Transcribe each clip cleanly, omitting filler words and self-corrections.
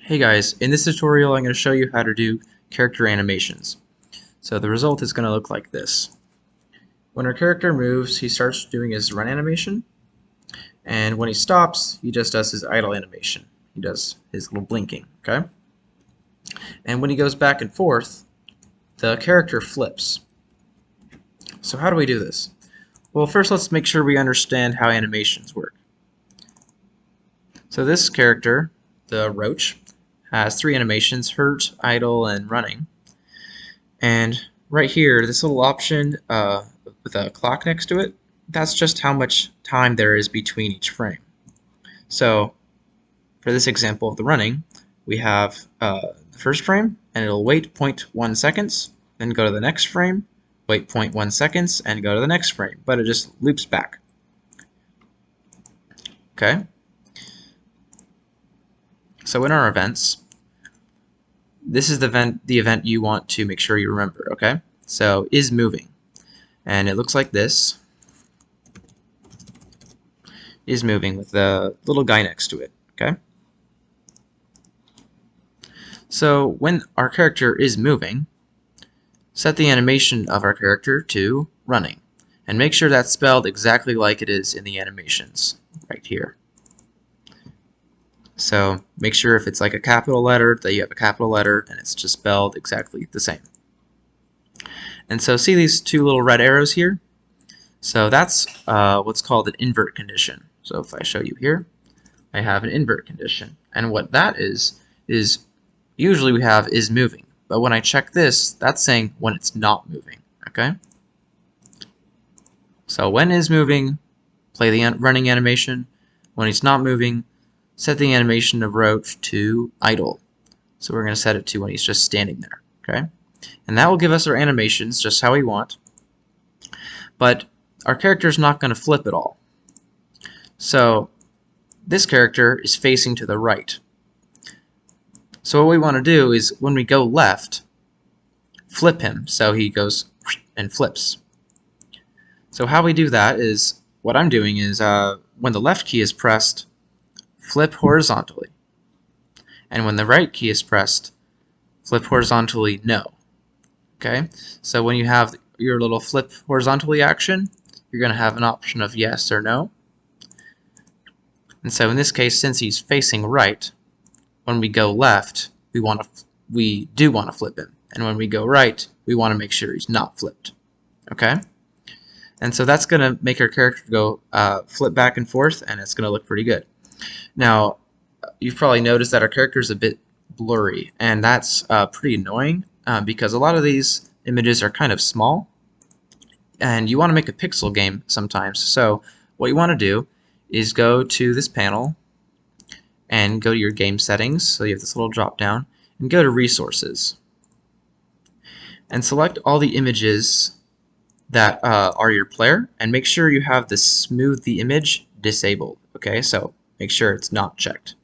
Hey guys, in this tutorial I'm going to show you how to do character animations. So the result is going to look like this. When our character moves, he starts doing his run animation, and when he stops, he just does his idle animation. He does his little blinking, okay? And when he goes back and forth, the character flips. So how do we do this? Well, first let's make sure we understand how animations work. So this character, the roach, has three animations: hurt, idle, and running. And right here, this little option with a clock next to it, that's just how much time there is between each frame. So for this example of the running, we have the first frame, and it'll wait 0.1 seconds, then go to the next frame, wait 0.1 seconds, and go to the next frame. But it just loops back. Okay? So in our events, this is the event you want to make sure you remember, okay? So is moving. And it looks like this. Is moving with the little guy next to it, okay? So when our character is moving, set the animation of our character to running. And make sure that's spelled exactly like it is in the animations, right here. So make sure if it's like a capital letter that you have a capital letter and it's just spelled exactly the same. And so see these two little red arrows here? So that's what's called an invert condition. So if I show you here, I have an invert condition. And what that is usually we have is moving. But when I check this, that's saying when it's not moving. Okay? So when is moving, play the running animation. When it's not moving, set the animation of roach to idle. So we're going to set it to when he's just standing there. Okay? And that will give us our animations just how we want. But our character is not going to flip at all. So this character is facing to the right. So what we want to do is when we go left, flip him so he goes and flips. So how we do that is, what I'm doing is when the left key is pressed, flip horizontally. And when the right key is pressed, flip horizontally no. Okay? So when you have your little flip horizontally action, you're going to have an option of yes or no. And so in this case, since he's facing right, when we go left, we do want to flip him. And when we go right, we want to make sure he's not flipped. Okay? And so that's going to make our character go flip back and forth, and it's going to look pretty good. Now, you've probably noticed that our character is a bit blurry, and that's pretty annoying because a lot of these images are kind of small, and you want to make a pixel game sometimes. So what you want to do is go to this panel and go to your game settings. So you have this little drop down, and go to resources, and select all the images that are your player, and make sure you have the smooth the image disabled. Okay, so make sure it's not checked,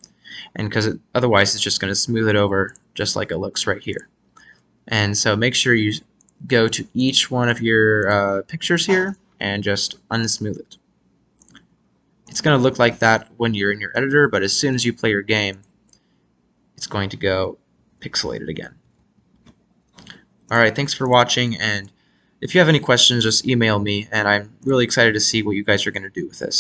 and because otherwise it's just going to smooth it over just like it looks right here. And so make sure you go to each one of your pictures here and just unsmooth it. It's going to look like that when you're in your editor, but as soon as you play your game, it's going to go pixelated again. Alright, thanks for watching, and if you have any questions, just email me, and I'm really excited to see what you guys are going to do with this.